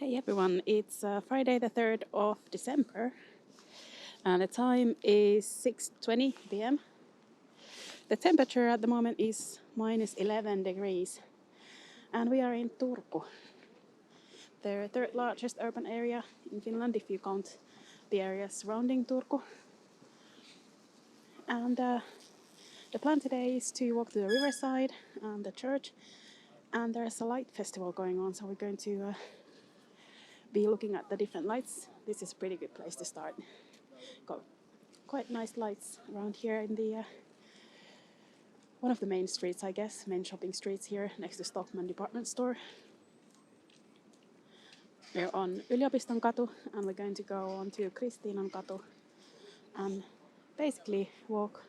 Hey everyone, it's Friday the 3rd of December and the time is 6:20 p.m. The temperature at the moment is minus 11 degrees and we are in Turku, the third largest urban area in Finland if you count the areas surrounding Turku. And the plan today is to walk to the riverside and the church, and there's a light festival going on, so we're going to be looking at the different lights. This is a pretty good place to start. Got quite nice lights around here in the one of the main streets, I guess, main shopping streets here next to Stockmann department store. We're on Yliopistonkatu and we're going to go on to Kristiinankatu and basically walk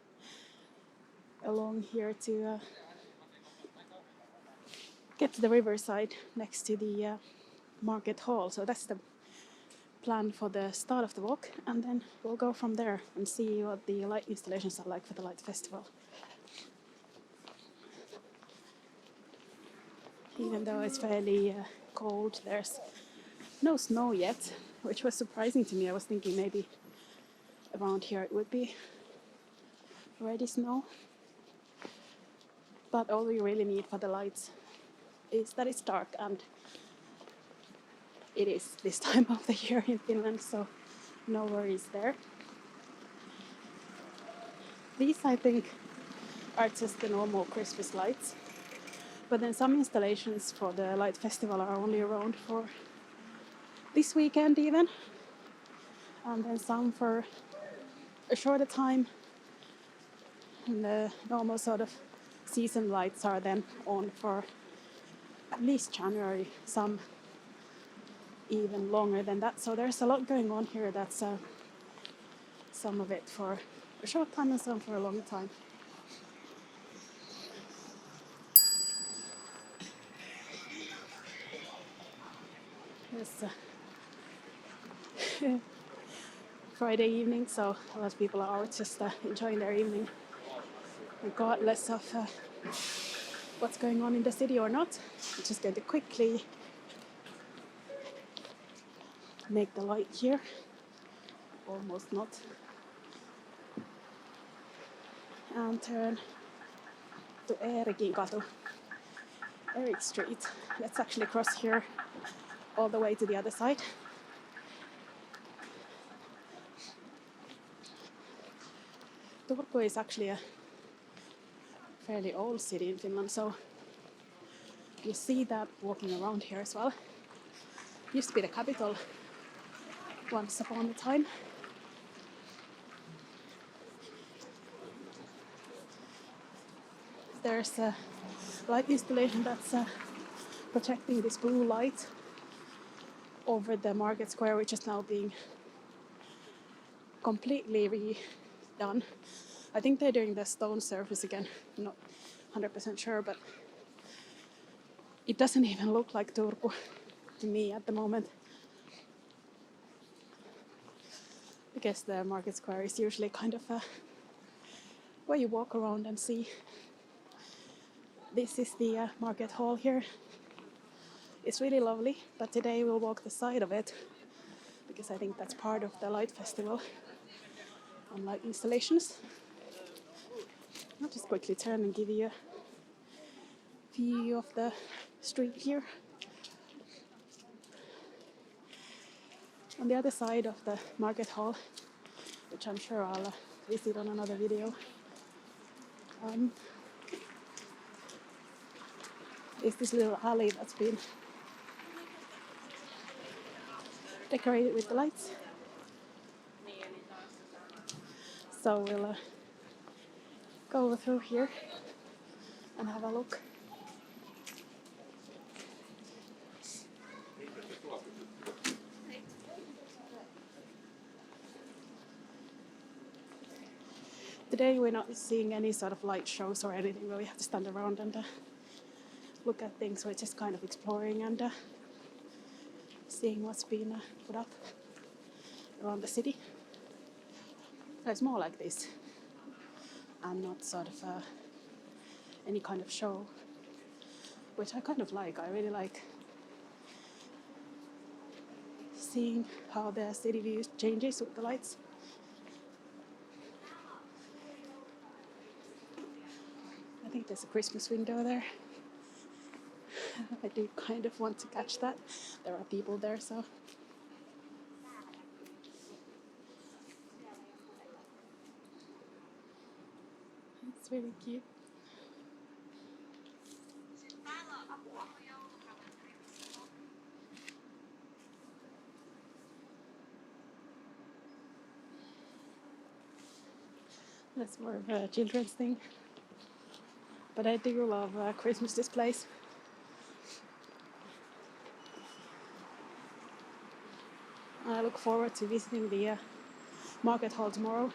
along here to get to the riverside next to the market hall. So that's the plan for the start of the walk, and then we'll go from there and see what the light installations are like for the light festival. Even though it's fairly cold, there's no snow yet, which was surprising to me. I was thinking maybe around here it would be already snow. But all we really need for the lights is that it's dark, and it is this time of the year in Finland, so no worries there. These, I think, are just the normal Christmas lights, but then some installations for the light festival are only around for this weekend even, and then some for a shorter time, and the normal sort of season lights are then on for at least January, some even longer than that. So there's a lot going on here. That's some of it for a short time and some for a long time. It's Friday evening, so a lot of people are out just enjoying their evening, regardless of what's going on in the city or not. I'm just going to quickly make the light here. Almost not. And turn to Eerikinkatu, Erik Street. Let's actually cross here all the way to the other side. Turku is actually a fairly old city in Finland, so you see that walking around here as well. Used to be the capital once upon a time. There's a light installation that's projecting this blue light over the market square, which is now being completely redone. I think they're doing the stone surface again. I'm not 100% sure, but it doesn't even look like Turku to me at the moment. Because the market square is usually kind of where you walk around and see. This is the market hall here. It's really lovely, but today we'll walk the side of it because I think that's part of the light festival and light installations. I'll just quickly turn and give you a view of the street here. On the other side of the market hall, which I'm sure I'll visit on another video, is this little alley that's been decorated with the lights. So we'll go through here and have a look. Today we're not seeing any sort of light shows or anything where we have to stand around and look at things. We're just kind of exploring and seeing what's been put up around the city. It's more like this and not sort of any kind of show, which I kind of like. I really like seeing how the city view changes with the lights. I think there's a Christmas window there. I do kind of want to catch that. There are people there, so. It's really cute. That's more of a children's thing. But I do love Christmas displays. I look forward to visiting the market hall tomorrow.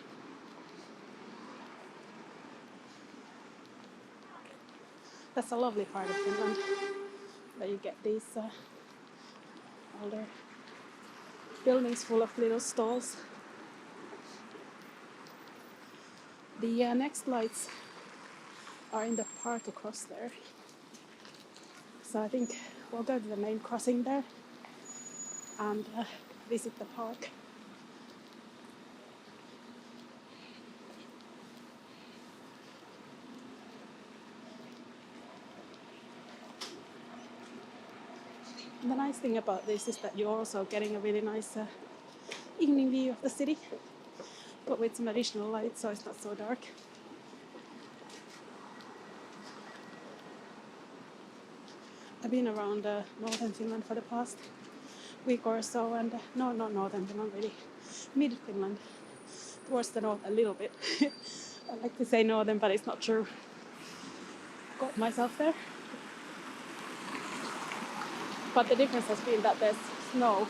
That's a lovely part of Finland, where you get these older buildings full of little stalls. The next lights are in the park across there. So I think we'll go to the main crossing there and visit the park. And the nice thing about this is that you're also getting a really nice evening view of the city, but with some additional light so it's not so dark. I've been around northern Finland for the past week or so, and no, not northern Finland really, mid-Finland, towards the north a little bit. I like to say northern, but it's not true. Got myself there. But the difference has been that there's snow.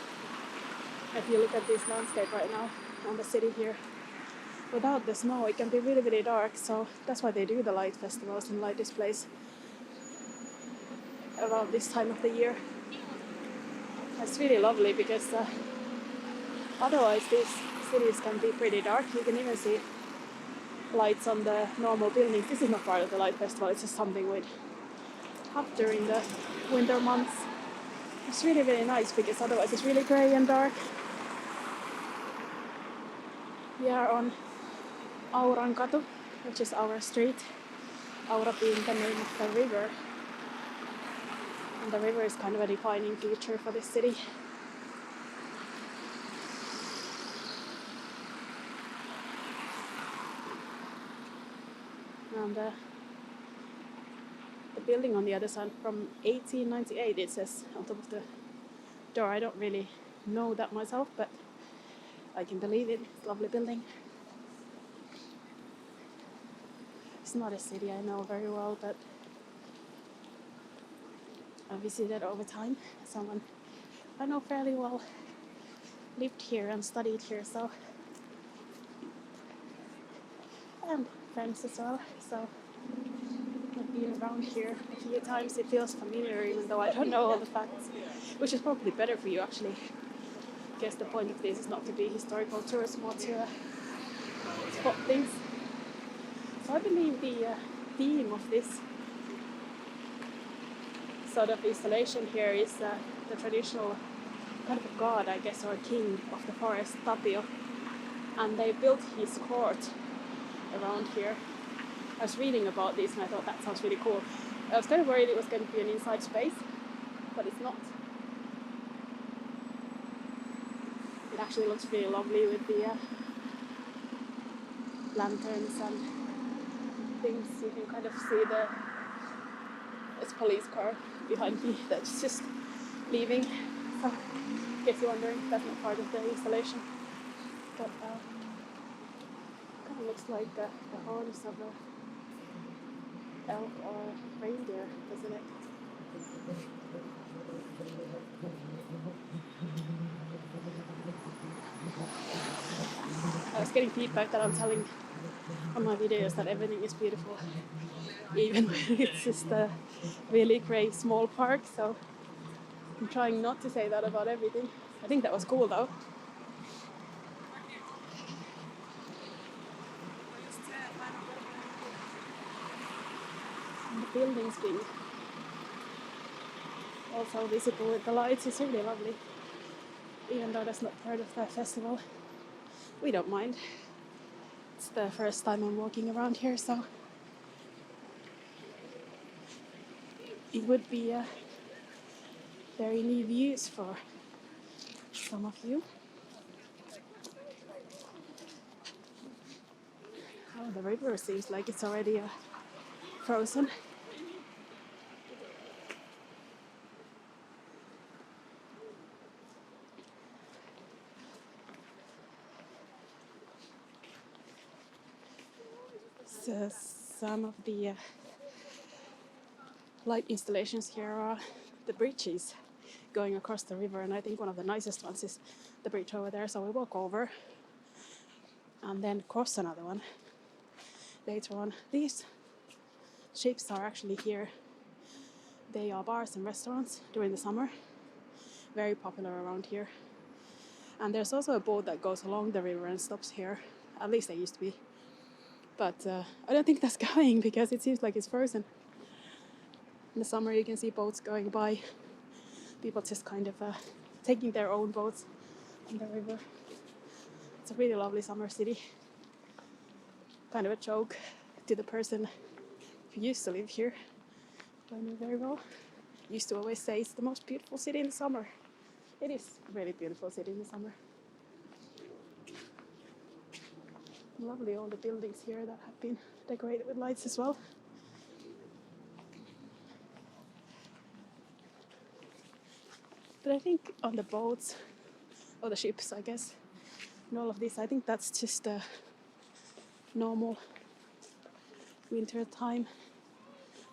If you look at this landscape right now on the city here, without the snow it can be really, really dark, so that's why they do the light festivals and light displays around this time of the year. It's really lovely because otherwise these cities can be pretty dark. You can even see lights on the normal buildings. This is not part of the light festival, it's just something we'd have during the winter months. It's really, really nice because otherwise it's really grey and dark. We are on Aurajoki, which is our street. Aura being the name of the river. And the river is kind of a defining feature for this city. And the building on the other side from 1898, it says on top of the door. I don't really know that myself, but I can believe it. It's a lovely building. It's not a city I know very well, but I visited over time. Someone I know fairly well lived here and studied here, so, and friends as well, so I've been around here a few times. It feels familiar even though I don't know all the facts, which is probably better for you actually. I guess the point of this is not to be historical tourists, more to spot things. So I believe the theme of this sort of installation here is the traditional kind of god, I guess, or king of the forest, Tapio. And they built his court around here. I was reading about this and I thought that sounds really cool. I was kind of worried it was going to be an inside space, but it's not. It actually looks really lovely with the lanterns and things. You can kind of see this police car behind me that's just leaving. So, in case you're wondering, that's not part of the installation. But kind of looks like the horns of a elf or reindeer, doesn't it? I was getting feedback that I'm telling on my videos that everything is beautiful, even when it's just a really grey small park, so I'm trying not to say that about everything. I think that was cool though. And the buildings being also visible with the lights is really lovely. even though that's not part of the festival. We don't mind. It's the first time I'm walking around here, so it would be a very new views for some of you. Oh, the river seems like it's already frozen. So some of the light installations here are the bridges going across the river, and I think one of the nicest ones is the bridge over there. So we walk over and then cross another one later on. These ships are actually here. They are bars and restaurants during the summer, very popular around here. And there's also a boat that goes along the river and stops here. At least there used to be. But I don't think that's going because it seems like it's frozen. In the summer you can see boats going by. People just kind of taking their own boats on the river. It's a really lovely summer city. Kind of a joke to the person who used to live here, who I knew very well. Used to always say it's the most beautiful city in the summer. It is a really beautiful city in the summer. Lovely all the buildings here that have been decorated with lights as well. But I think on the boats, or the ships I guess, and all of this, I think that's just a normal winter time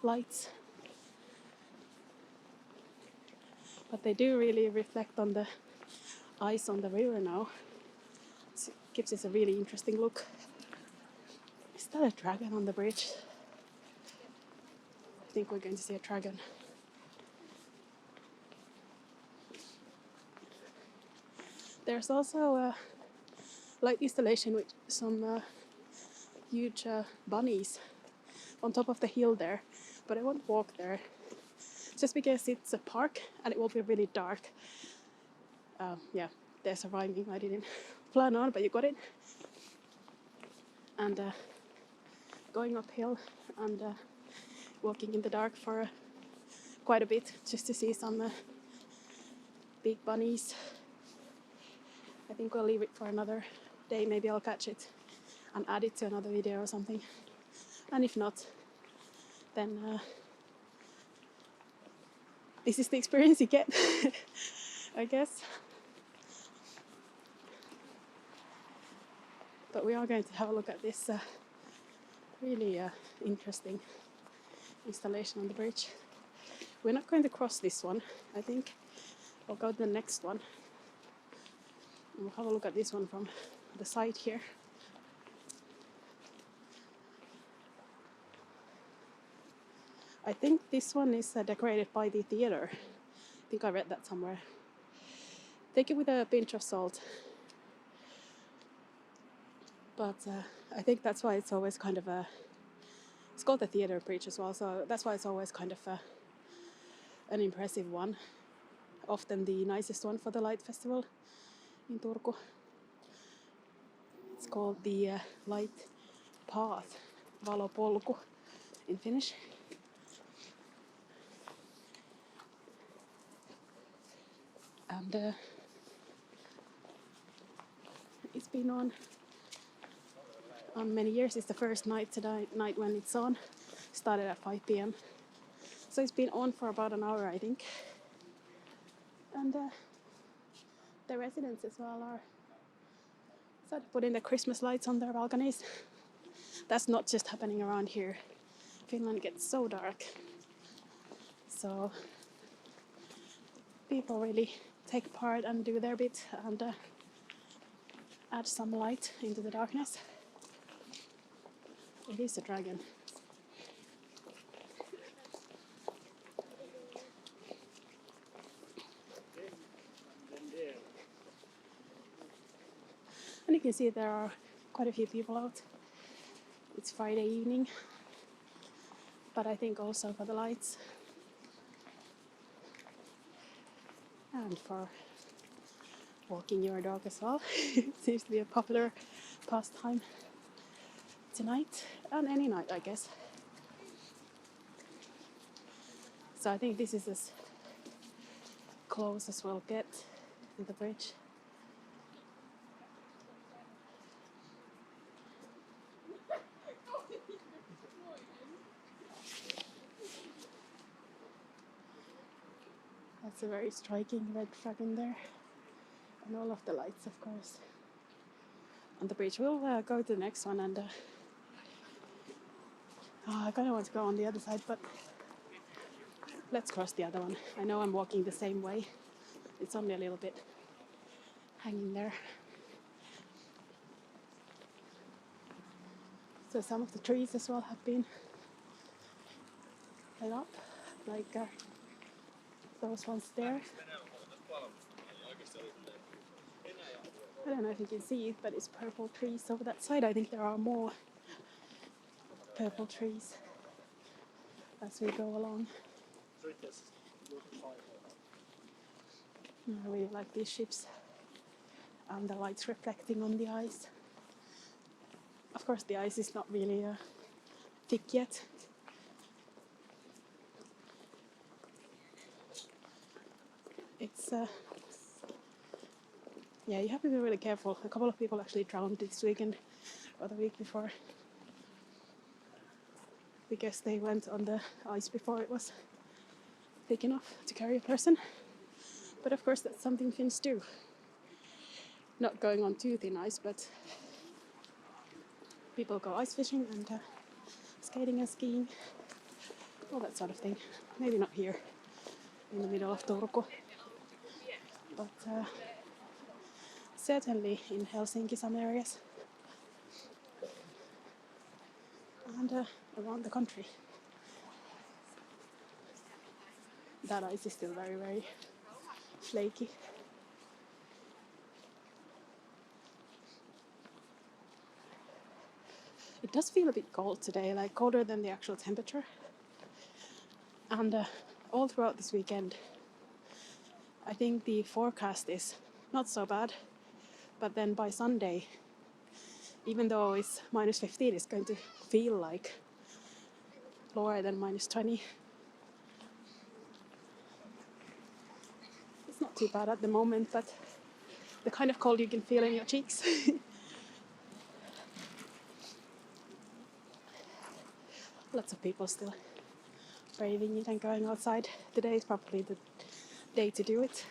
lights. But they do really reflect on the ice on the river now. It gives us a really interesting look. Is that a dragon on the bridge? I think we're going to see a dragon. There's also a light installation with some huge bunnies on top of the hill there, but I won't walk there just because it's a park and it will be really dark. Yeah, there's a rhyming I didn't plan on, but you got it. And going uphill and walking in the dark for quite a bit just to see some big bunnies. I think we'll leave it for another day. Maybe I'll catch it and add it to another video or something. And if not, then this is the experience you get, I guess. But we are going to have a look at this really interesting installation on the bridge. We're not going to cross this one, I think. We'll go to the next one. And we'll have a look at this one from the side here. I think this one is decorated by the theater. I think I read that somewhere. Take it with a pinch of salt. But I think that's why it's always kind of a... It's called the theater bridge as well, so that's why it's always kind of an impressive one. Often the nicest one for the light festival in Turku. It's called the light path, Valo polku in Finnish. And it's been on many years. It's the first night when it's on. Started at 5 p.m. So it's been on for about an hour, I think. And the residents as well are started putting the Christmas lights on their balconies. That's not just happening around here. Finland gets so dark. So people really take part and do their bit and add some light into the darkness. It is a dragon. And you can see there are quite a few people out. It's Friday evening, but I think also for the lights and for walking your dog as well. Seems to be a popular pastime tonight and any night, I guess. So I think this is as close as we'll get to the bridge. That's a very striking red dragon there. And all of the lights, of course, on the bridge. We'll go to the next one, and I kind of want to go on the other side, but let's cross the other one. I know I'm walking the same way. It's only a little bit hanging there. So some of the trees as well have been lit up, like those ones there. I don't know if you can see it, but it's purple trees over that side. I think there are more purple trees as we go along. I really like these ships and the lights reflecting on the ice. Of course, the ice is not really thick yet. It's yeah, you have to be really careful. A couple of people actually drowned this weekend or the week before because they went on the ice before it was thick enough to carry a person. But of course, that's something Finns do. Not going on too thin ice, but people go ice fishing and skating and skiing, all that sort of thing. Maybe not here in the middle of Turku, but certainly in Helsinki some areas and around the country. That ice is still very, very flaky. It does feel a bit cold today, like colder than the actual temperature. And all throughout this weekend, I think the forecast is not so bad. But then by Sunday, even though it's minus 15, it's going to feel like lower than minus 20. It's not too bad at the moment, but the kind of cold you can feel in your cheeks. Lots of people still braving it and going outside. Today is probably the day to do it.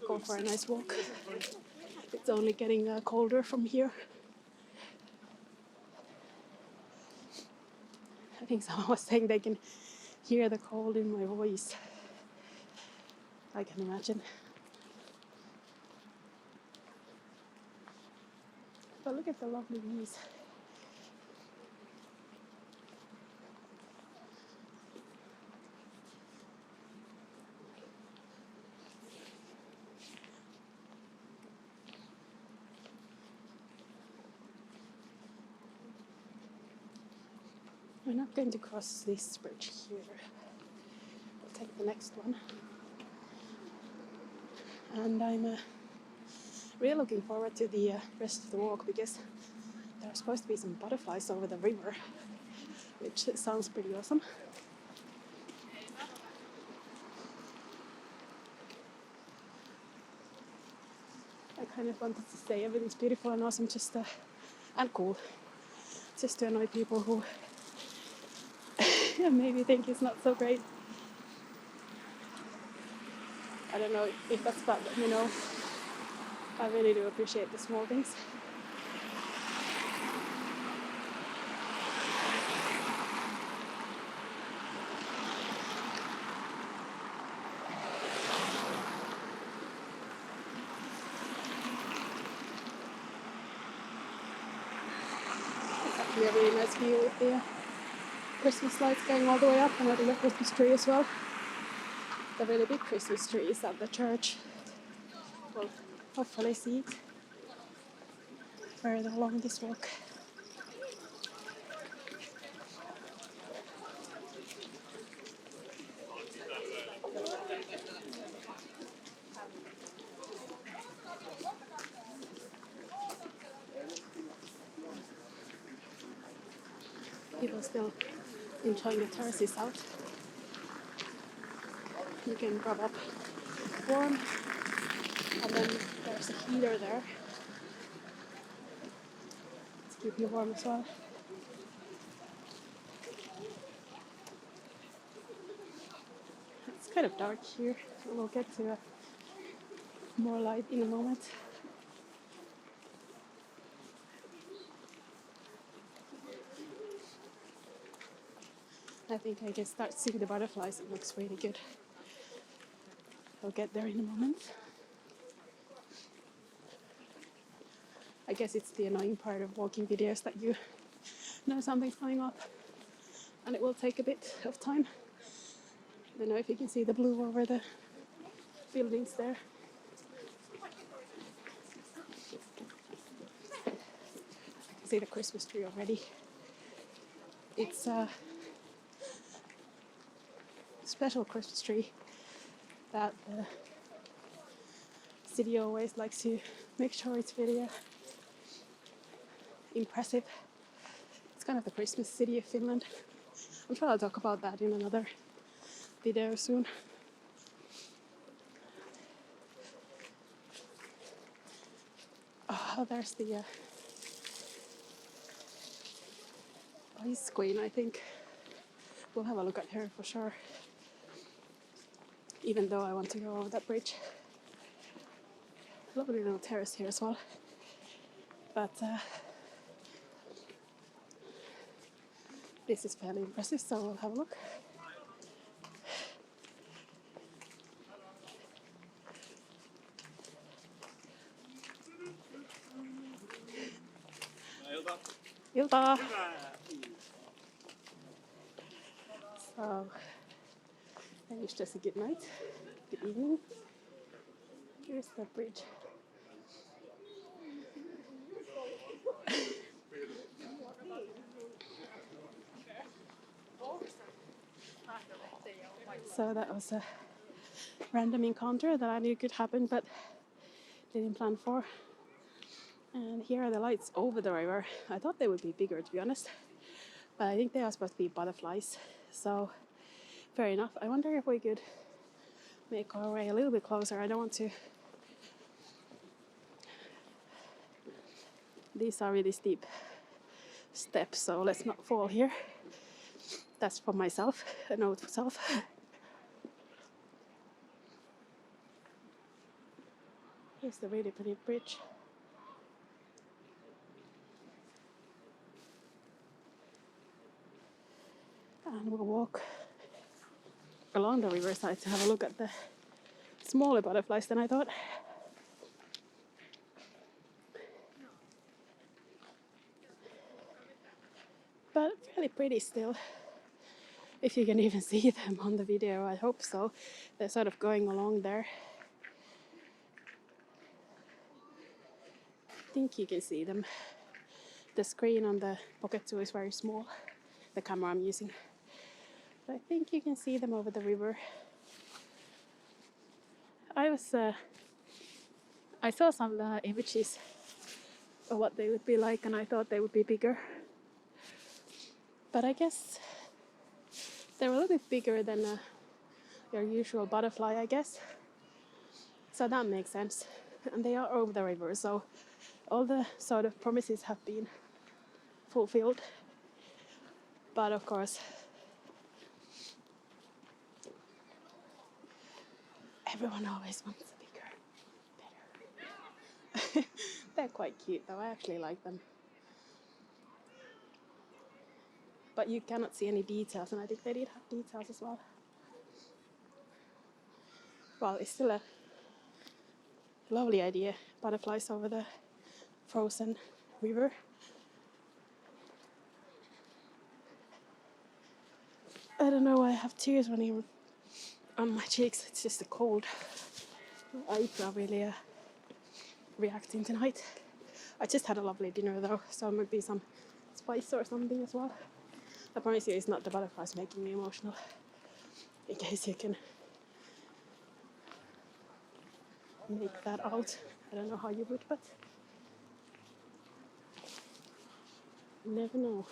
Go for a nice walk. It's only getting colder from here. I think someone was saying they can hear the cold in my voice. I can imagine. But look at the lovely views. We're not going to cross this bridge here. We'll take the next one. And I'm really looking forward to the rest of the walk because there are supposed to be some butterflies over the river, which sounds pretty awesome. I kind of wanted to say everything's beautiful and awesome, just and cool, just to annoy people who maybe think it's not so great. I don't know if that's bad, but you know, I really do appreciate the small things. It's actually a really nice view with the Christmas lights going all the way up, and I think a Christmas tree as well. The really big Christmas tree is at the church. We'll hopefully see it further along this walk. People still enjoying the terraces out. You can grab up warm, and then there's a heater there to keep you warm as well. It's kind of dark here, so we'll get to more light in a moment. I think I can start seeing the butterflies. It looks really good. I'll get there in a moment. I guess it's the annoying part of walking videos that you know something's coming up and it will take a bit of time. I don't know if you can see the blue over the buildings there. I can see the Christmas tree already. It's a special Christmas tree that the city always likes to make sure it's really impressive. It's kind of the Christmas city of Finland. I'm sure I'll talk about that in another video soon. Oh, there's the Ice Queen, I think. We'll have a look at her for sure. Even though I want to go over that bridge. Lovely little terrace here as well. But this is fairly impressive, so we'll have a look. Iltaa! So, I wish us a good night, good evening. Here's the bridge. So that was a random encounter that I knew could happen, but didn't plan for. And here are the lights over the river. I thought they would be bigger, to be honest, but I think they are supposed to be butterflies. So, fair enough. I wonder if we could make our way a little bit closer. I don't want to. These are really steep steps, so let's not fall here. That's for myself, a note for self. Here's the really pretty bridge. And we'll walk along the riverside to have a look at the smaller butterflies than I thought. But fairly pretty still. If you can even see them on the video, I hope so. They're sort of going along there. I think you can see them. The screen on the Pocket 2 is very small, the camera I'm using. But I think you can see them over the river. I saw some images of what they would be like, and I thought they would be bigger. But I guess they're a little bit bigger than your usual butterfly, I guess. So that makes sense. And they are over the river, so all the sort of promises have been fulfilled. But of course, everyone always wants a bigger, better. They're quite cute though, I actually like them. But you cannot see any details, and I think they did have details as well. Well, it's still a lovely idea. Butterflies over the frozen river. I don't know why I have tears running on my cheeks. It's just the cold. I'm not really reacting tonight. I just had a lovely dinner though, so maybe some spice or something as well. I promise you it's not the butterflies making me emotional. In case you can make that out. I don't know how you would, but you never know.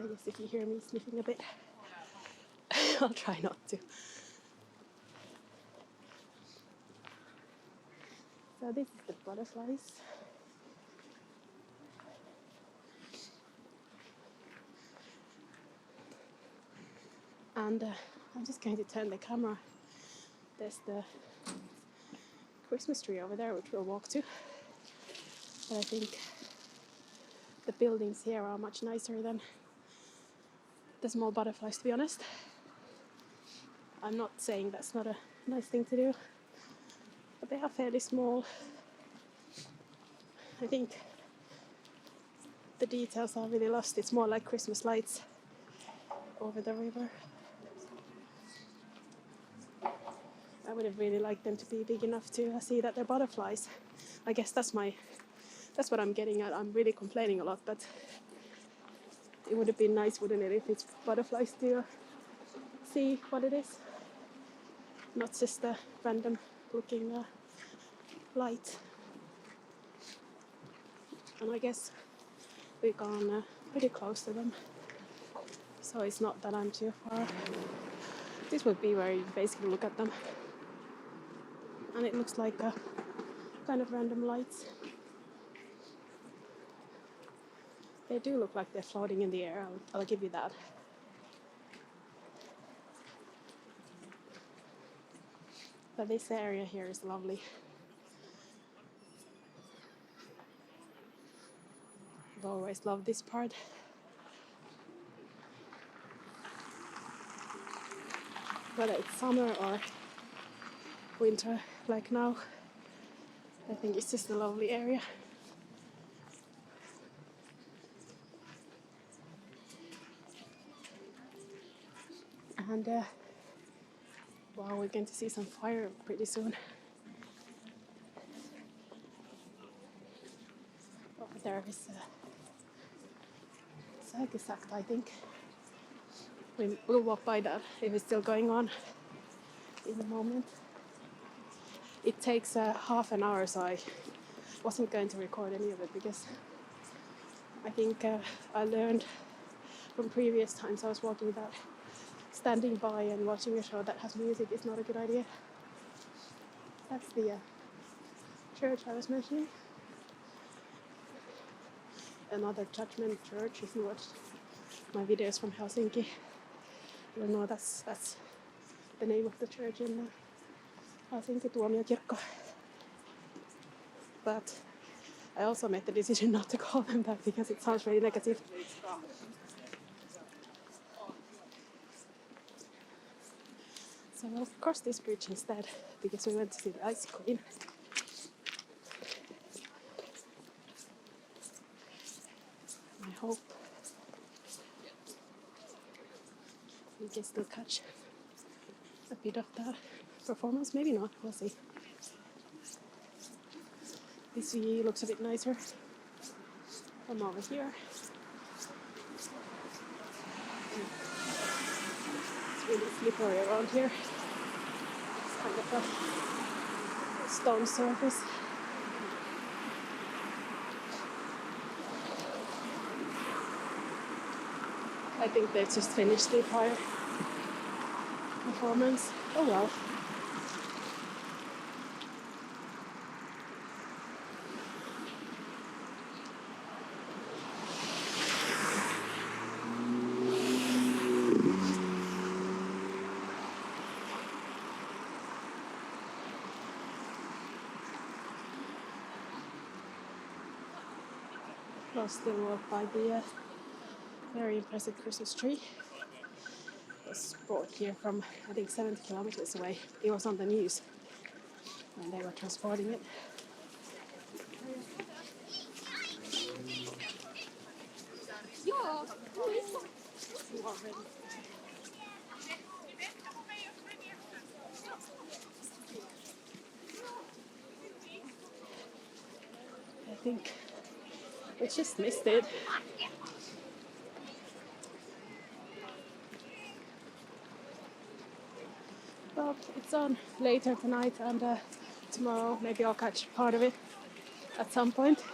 I guess if you hear me sniffing a bit, I'll try not to. So this is the butterflies. And I'm just going to turn the camera. There's the Christmas tree over there, which we'll walk to. But I think the buildings here are much nicer than the small butterflies, to be honest. I'm not saying that's not a nice thing to do, but they are fairly small. I think the details are really lost. It's more like Christmas lights over the river. I would have really liked them to be big enough to see that they're butterflies. I guess that's what I'm getting at. I'm really complaining a lot, but it would have been nice, wouldn't it, if it's butterflies to see what it is, not just a random looking light. And I guess we've gone pretty close to them, so it's not that I'm too far. This would be where you basically look at them, and it looks like a kind of random lights. They do look like they're floating in the air, I'll give you that. But this area here is lovely. I've always loved this part. Whether it's summer or winter like now, I think it's just a lovely area. And wow, we're going to see some fire pretty soon. Over there is Eerikinkatu, I think. We'll walk by that if it's still going on in a moment. It takes half an hour, so I wasn't going to record any of it because I think I learned from previous times I was walking that standing by and watching a show that has music is not a good idea. That's the church I was mentioning. Another judgment church. If you watched my videos from Helsinki, you'll know that's the name of the church in Helsinki, tuomiokirkko. But I also made the decision not to call them that because it sounds really negative. So we'll cross this bridge instead because we went to see the ice queen. I hope we can still catch a bit of that performance. Maybe not, we'll see. This view looks a bit nicer from over here. It's really slippery around here. It's kind of a stone surface. I think they've just finished the fire performance. Oh well. We'll still walk by the very impressive Christmas tree. It was brought here from, I think, 70 kilometers away. It was on the news when they were transporting it. I think we just missed it. Well, it's on later tonight, and tomorrow maybe I'll catch part of it at some point.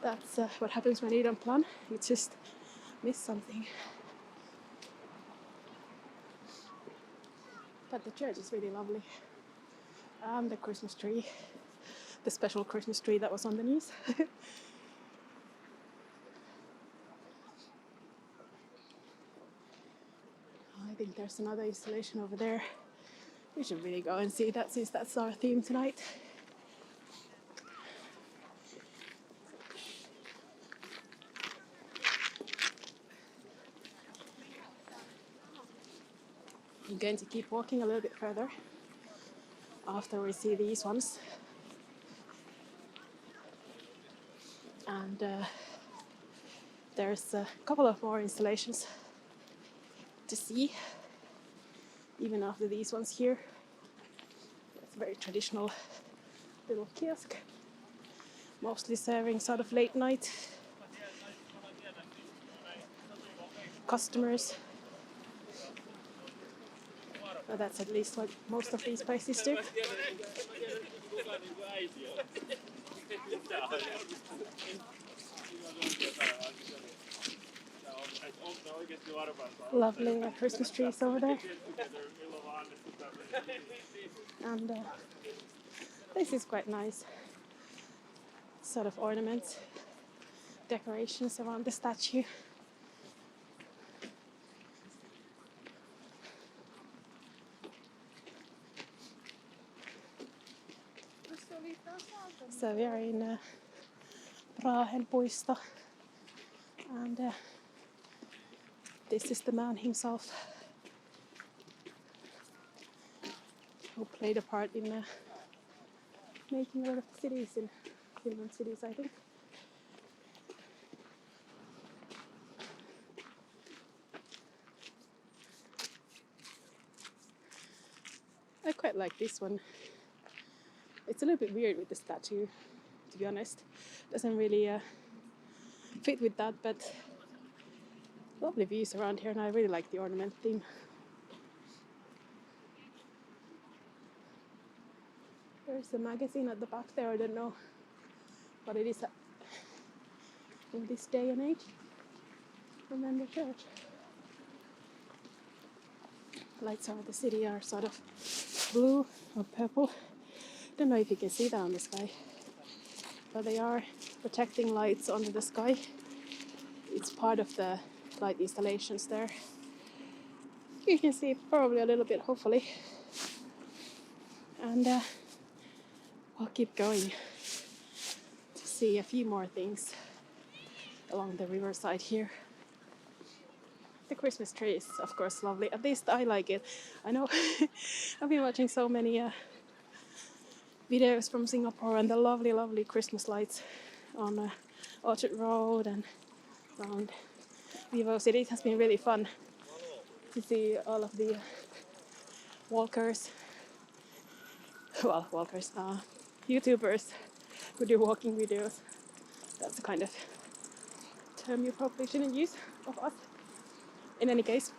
That's what happens when you don't plan. You just miss something. But the church is really lovely. And the Christmas tree. The special Christmas tree that was on the news. I think there's another installation over there. We should really go and see that since that's our theme tonight. I'm going to keep walking a little bit further after we see these ones. And there's a couple of more installations to see, even after these ones here. It's a very traditional little kiosk, mostly serving sort of late night customers. But that's at least what most of these places do. Lovely Christmas trees over there. And this is quite nice. Sort of ornaments, decorations around the statue. So we are in Brahenpuisto, and this is the man himself who played a part in making a lot of cities in Finland cities, I think. I quite like this one. It's a little bit weird with the statue, to be honest. Doesn't really fit with that, but lovely views around here, and I really like the ornament theme. There's a magazine at the back there, I don't know what it is in this day and age. And then the church. Lights over the city are sort of blue or purple. Don't know if you can see that on the sky, but they are protecting lights under the sky. It's part of the light installations there. You can see probably a little bit, hopefully. And we'll keep going to see a few more things along the riverside here. The Christmas tree is, of course, lovely. At least I like it. I know I've been watching so many videos from Singapore, and the lovely, lovely Christmas lights on Orchard Road and around Vivo City. It has been really fun to see all of the YouTubers who do walking videos. That's the kind of term you probably shouldn't use of us. In any case,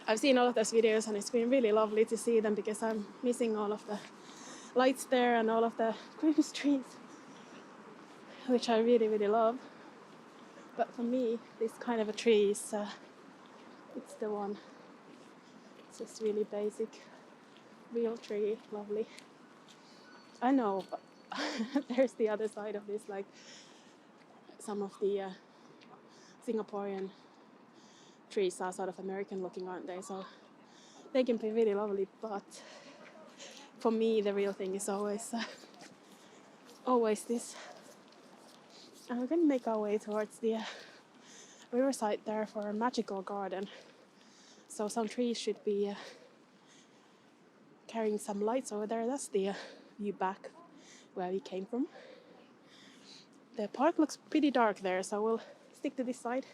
I've seen all of those videos, and it's been really lovely to see them because I'm missing all of the lights there and all of the Christmas trees, which I really, really love. But for me, this kind of a tree is it's the one. It's just really basic, real tree, lovely. I know, but there's the other side of this, like some of the Singaporean trees are sort of American looking, aren't they? So they can be really lovely, but for me, the real thing is always this. And we're going to make our way towards the riverside there for a magical garden. So some trees should be carrying some lights over there. That's the view back where we came from. The park looks pretty dark there, so we'll stick to this side.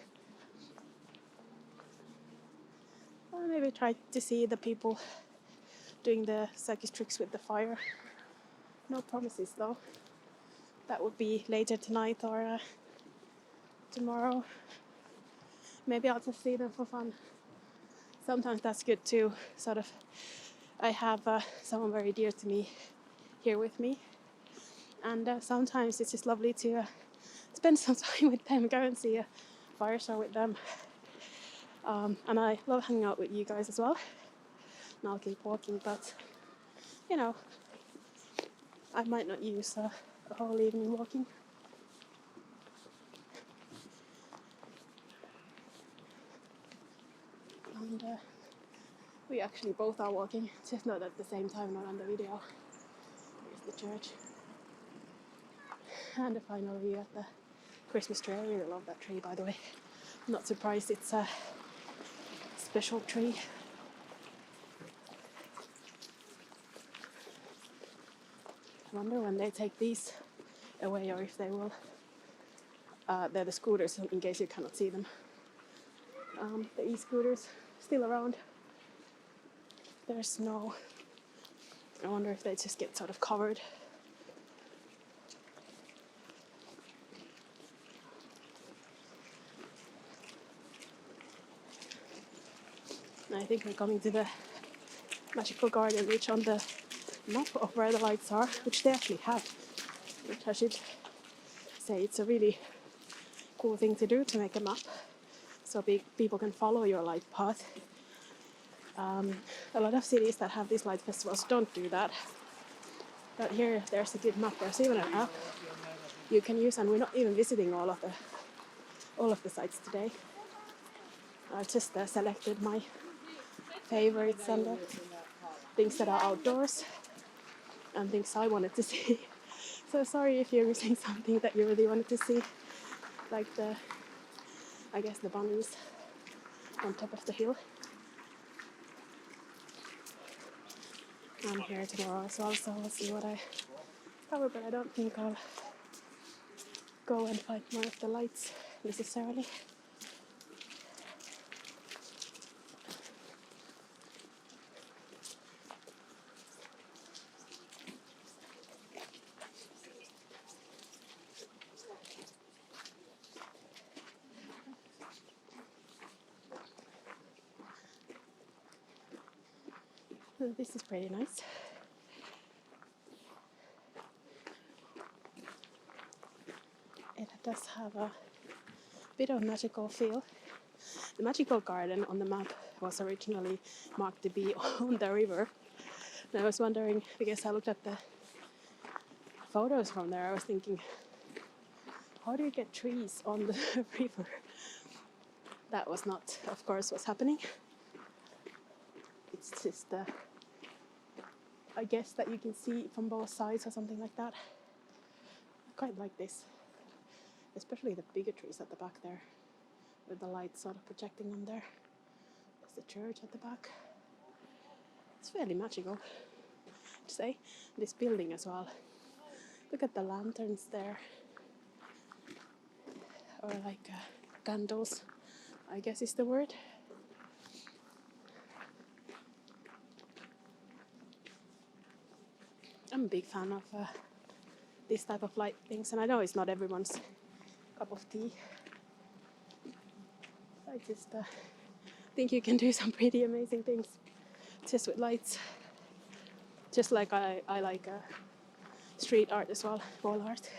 Or maybe try to see the people doing the circus tricks with the fire. No promises though. That would be later tonight or tomorrow. Maybe I'll just see them for fun. Sometimes that's good too. Sort of, I have someone very dear to me here with me, and sometimes it's just lovely to spend some time with them, go and see a fire show with them. And I love hanging out with you guys as well. And I'll keep walking, but you know, I might not use a whole evening walking. And we actually both are walking, just not at the same time, not on the video. Here's the church. And the final view at the Christmas tree. I really love that tree, by the way. I'm not surprised it's a special tree. I wonder when they take these away, or if they will. They're the scooters, in case you cannot see them. The e-scooters still around. There's snow. I wonder if they just get sort of covered. I think we're coming to the magical garden, which on the map of where the lights are, which they actually have, which I should say it's a really cool thing to do, to make a map so people can follow your light path. A lot of cities that have these light festivals don't do that, but here there's a good map. There's even an app you can use, and we're not even visiting all of the sites today. I just selected my favorites and things that are outdoors and things I wanted to see. So sorry if you're missing something that you really wanted to see, like the bunnies on top of the hill. I'm here tomorrow as well, so we'll see what I cover, but I don't think I'll go and find more of the lights necessarily. This is pretty nice. It does have a bit of magical feel. The magical garden on the map was originally marked to be on the river. And I was wondering, because I looked at the photos from there, I was thinking, how do you get trees on the river? That was not, of course, what's happening. It's just I guess that you can see it from both sides or something like that. I quite like this, especially the bigger trees at the back there, with the light sort of projecting on there. There's the church at the back. It's fairly magical, to say. This building as well. Look at the lanterns there, or like candles, I guess is the word. I'm a big fan of this type of light things, and I know it's not everyone's cup of tea. I just think you can do some pretty amazing things just with lights. Just like I like street art as well, wall art.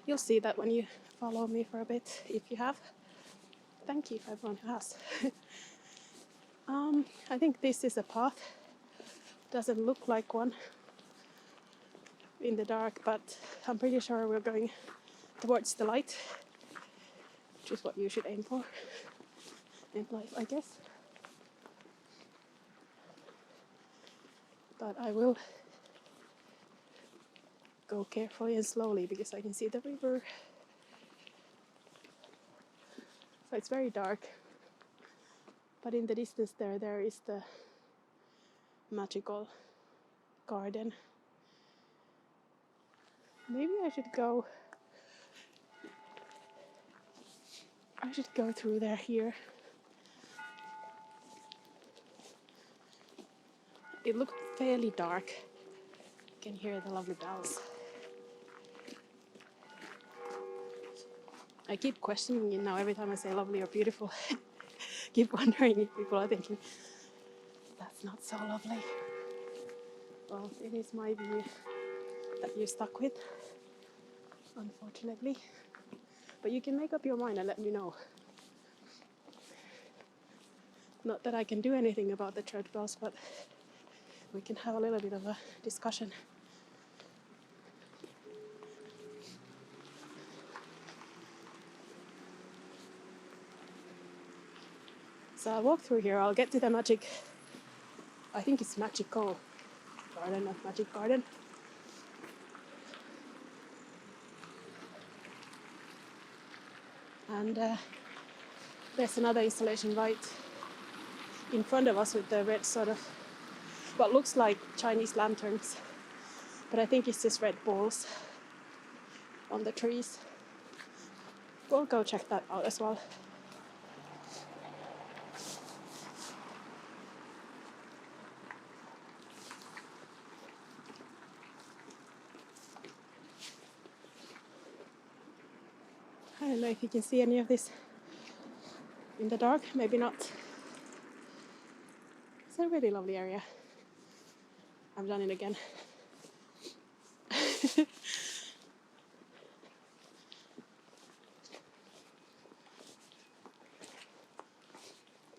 You'll see that when you follow me for a bit, if you have. Thank you for everyone who has. I think this is a path. Doesn't look like one in the dark, but I'm pretty sure we're going towards the light, which is what you should aim for in life, I guess. But I will go carefully and slowly because I can see the river. So it's very dark, but in the distance there is the magical garden. Maybe I should go through there here. It looked fairly dark. You can hear the lovely bells. I keep questioning it now every time I say lovely or beautiful. Keep wondering if people are thinking, that's not so lovely. Well, it is my view that you're stuck with, unfortunately. But you can make up your mind and let me know. Not that I can do anything about the church bells, but we can have a little bit of a discussion. So I'll walk through here. I'll get to the magic, I think it's magical garden, not magic garden. And there's another installation right in front of us with the red sort of, what looks like Chinese lanterns. But I think it's just red balls on the trees. We'll go check that out as well. I don't know if you can see any of this in the dark, maybe not. It's a really lovely area. I've done it again.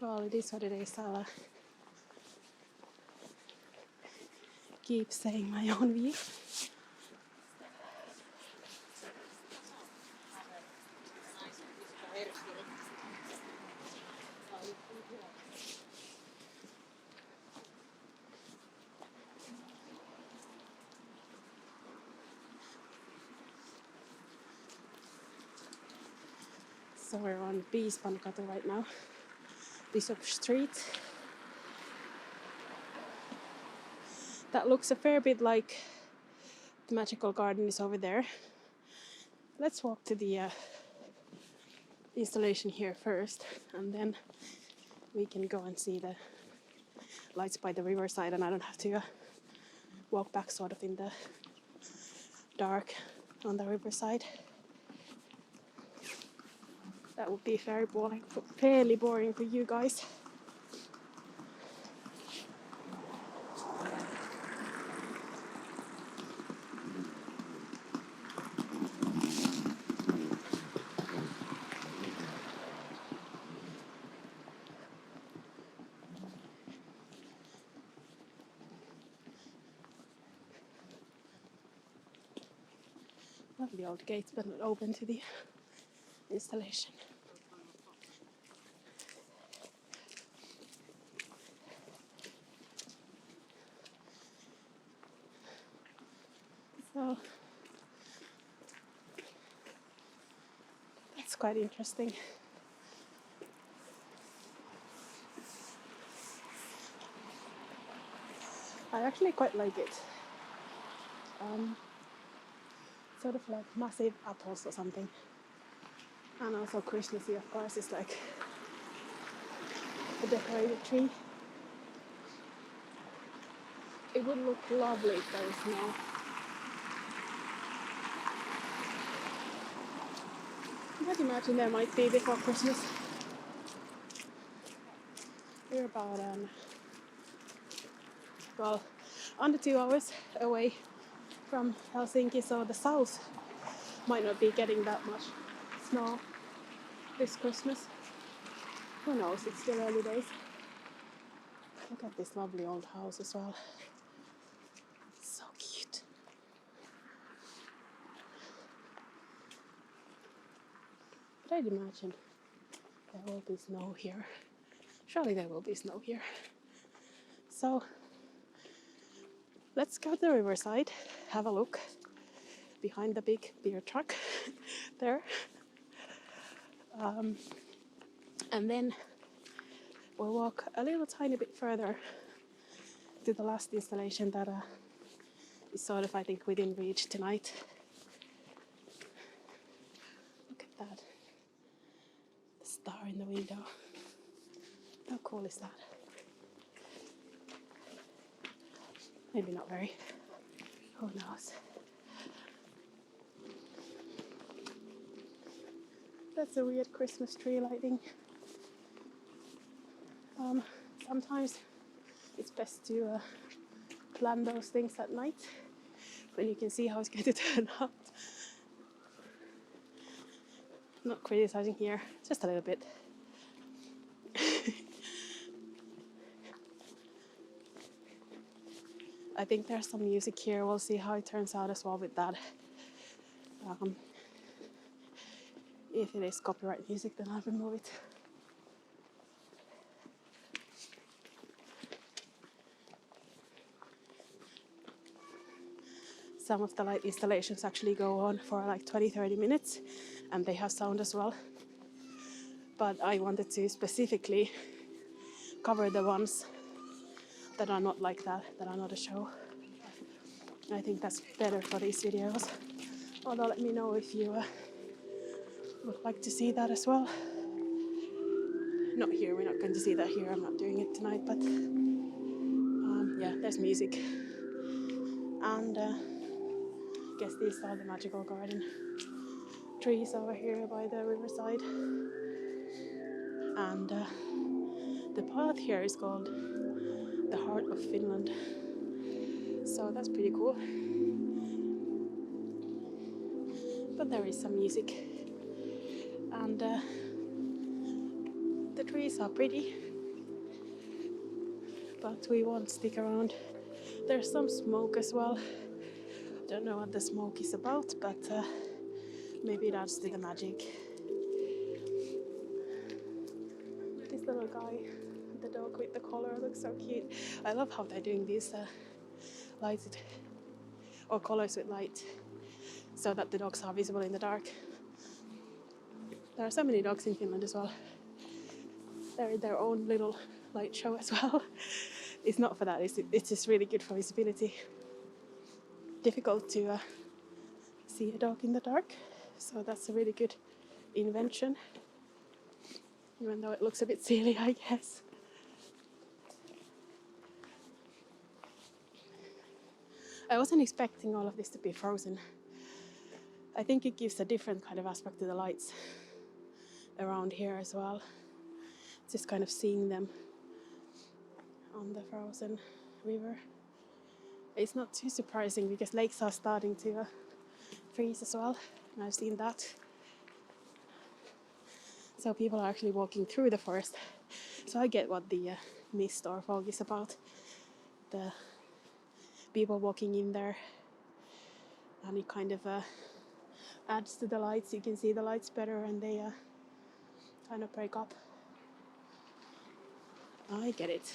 Well, it is what it is. I'll keep saying my own view. So we're on Piispankatu right now, Bishop Street. That looks a fair bit like the magical garden is over there. Let's walk to the installation here first, and then we can go and see the lights by the riverside, and I don't have to walk back sort of in the dark on the riverside. That would be fairly boring for you guys. Lovely old gates, but not open to the installation. So that's quite interesting. I actually quite like it. Sort of like massive apples or something. And also Christmassy, of course, is like a decorated tree. It would look lovely if there was snow. I can imagine there might be before Christmas. We're about under 2 hours away from Helsinki, so the south might not be getting that much snow this Christmas. Who knows, it's still early days. Look at this lovely old house as well. So cute. But I'd imagine there will be snow here. Surely there will be snow here. So let's go to the riverside, have a look behind the big beer truck there. And then we'll walk a little tiny bit further to the last installation that is sort of, I think, within reach tonight. Look at that. The star in the window. How cool is that? Maybe not very. Who knows? That's a weird Christmas tree lighting. Sometimes it's best to plan those things at night when you can see how it's going to turn out. Not criticizing here, just a little bit. I think there's some music here. We'll see how it turns out as well with that. If it is copyright music, then I'll remove it. Some of the light installations actually go on for like 20-30 minutes, and they have sound as well. But I wanted to specifically cover the ones that are not like that are not a show. I think that's better for these videos. Although let me know if you would like to see that as well. Not here, we're not going to see that here. I'm not doing it tonight, but yeah, there's music. And I guess these are the magical garden trees over here by the riverside. And the path here is called the Heart of Finland. So that's pretty cool. But there is some music. And the trees are pretty. But we won't stick around. There's some smoke as well. Don't know what the smoke is about, but maybe it adds to the magic. This little guy, the dog with the collar, looks so cute. I love how they're doing these lights or colors with light so that the dogs are visible in the dark. There are so many dogs in Finland as well. They're in their own little light show as well. It's not for that, it's just really good for visibility. Difficult to see a dog in the dark, so that's a really good invention. Even though it looks a bit silly, I guess. I wasn't expecting all of this to be frozen. I think it gives a different kind of aspect to the lights around here as well. Just kind of seeing them on the frozen river. It's not too surprising because lakes are starting to freeze as well, and I've seen that. So people are actually walking through the forest. So I get what the mist or fog is about. The people walking in there, and it kind of adds to the lights. You can see the lights better, and they kind of break up. I get it.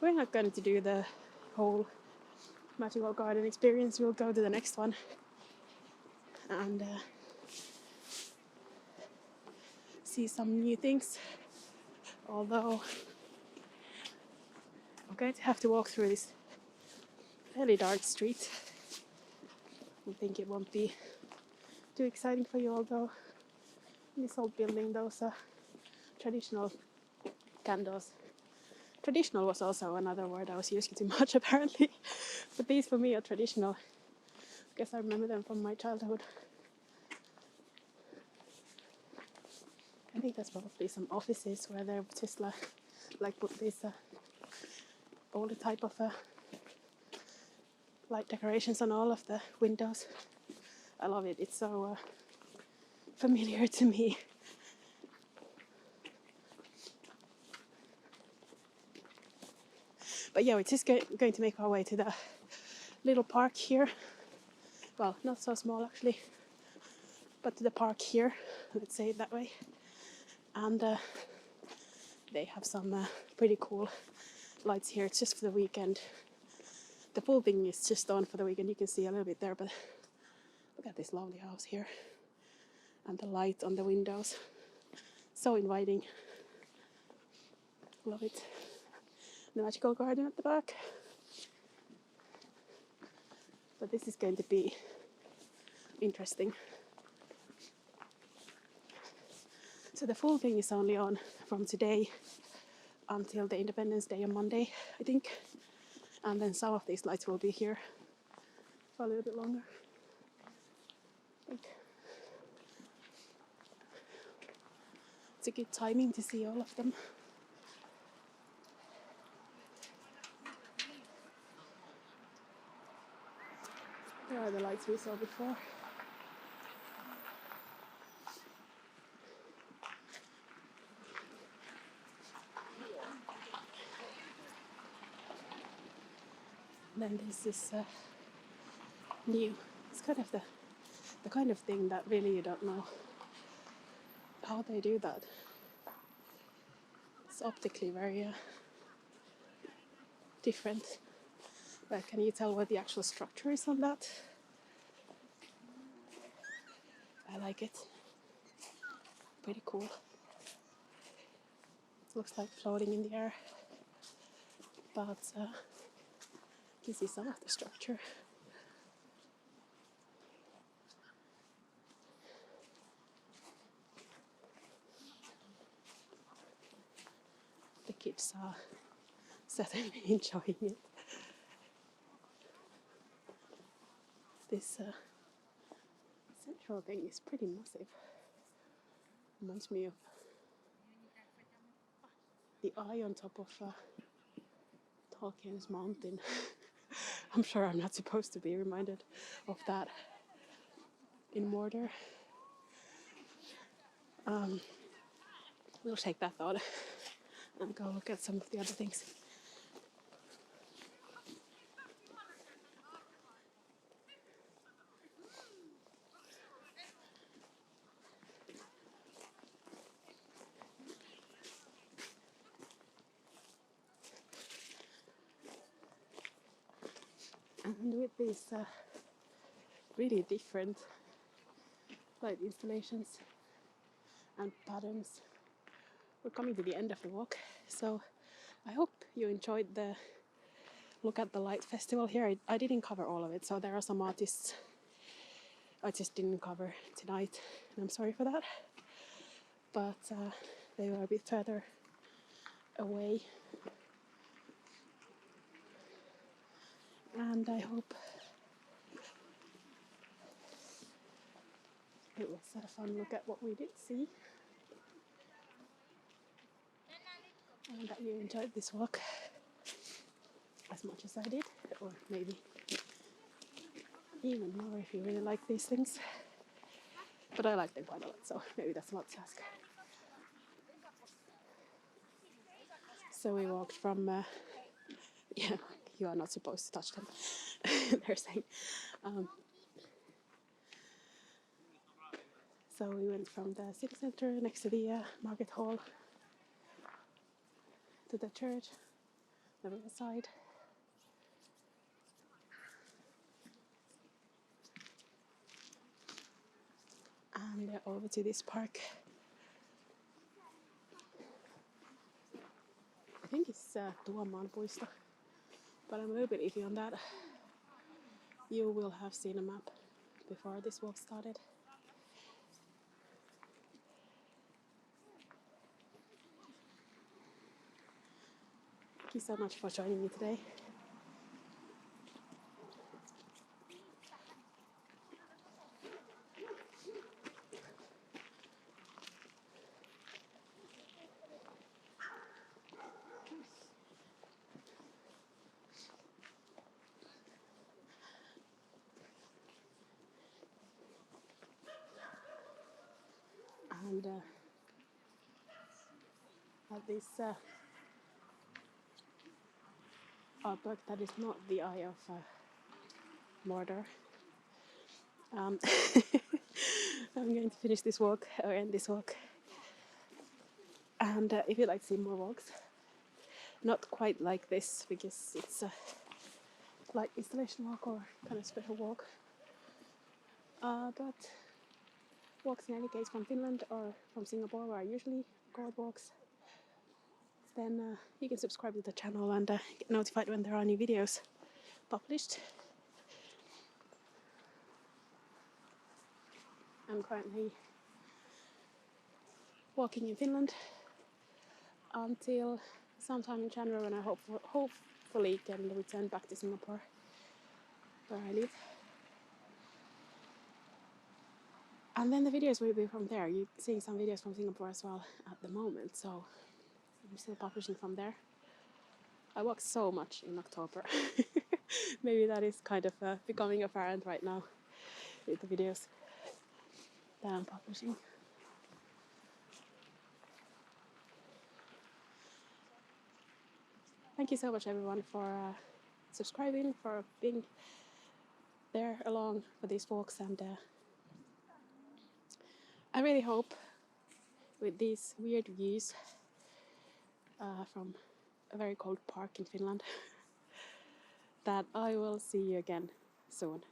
We're not going to do the whole magical garden experience. We'll go to the next one and see some new things. Although I'm going to have to walk through this fairly dark street. I think it won't be too exciting for you, although this old building, those traditional candles. Traditional was also another word I was using too much apparently, but these for me are traditional. I guess I remember them from my childhood. I think there's probably some offices where they're just like put this older type of light decorations on all of the windows. I love it. It's so familiar to me. But yeah, we're just going to make our way to the little park here. Well, not so small actually, but to the park here, let's say it that way. And they have some pretty cool lights here. It's just for the weekend. The full thing is just on for the weekend. You can see a little bit there, but look at this lovely house here. And the light on the windows. So inviting. Love it. The magical garden at the back. But this is going to be interesting. So the full thing is only on from today until the Independence Day on Monday, I think. And then some of these lights will be here for a little bit longer. I think it's a good timing to see all of them. There are the lights we saw before. then this is new. It's kind of the kind of thing that really you don't know how they do that. It's optically very different. But can you tell what the actual structure is on that? I like it. Pretty cool. It looks like floating in the air. But you see some of the structure. The kids are certainly enjoying it. This central thing is pretty massive. Reminds me of the eye on top of Tolkien's mountain. I'm sure I'm not supposed to be reminded of that in Mordor. We'll take that thought and go look at some of the other things. And with these really different light installations and patterns, we're coming to the end of the walk. So I hope you enjoyed the look at the light festival here. I didn't cover all of it, so there are some artists I just didn't cover tonight, and I'm sorry for that. But they were a bit further away. And I hope it was a fun look at what we did see. And that you enjoyed this walk as much as I did, or maybe even more if you really like these things. But I like them quite a lot, so maybe that's not to ask. So we walked from, yeah, you are not supposed to touch them, they're saying. So we went from the city center next to the market hall to the church, the riverside. And over to this park. I think it's Tuomaanpuisto, but I'm a little bit iffy on that. You will have seen a map before this walk started. Thank you so much for joining me today. And at this artwork that is not the eye of Mordor. I'm going to finish this walk, or end this walk. And if you'd like to see more walks, not quite like this, because it's a light installation walk or kind of special walk. But walks in any case from Finland or from Singapore, where I usually record walks, then you can subscribe to the channel and get notified when there are new videos published. I'm currently walking in Finland until sometime in January, when I hopefully can return back to Singapore, where I live. And then the videos will be from there. You're seeing some videos from Singapore as well at the moment, so I'm still publishing from there. I walk so much in October. Maybe that is kind of becoming apparent right now with the videos that I'm publishing. Thank you so much everyone for subscribing, for being there along for these walks, and I really hope with these weird views from a very cold park in Finland that I will see you again soon.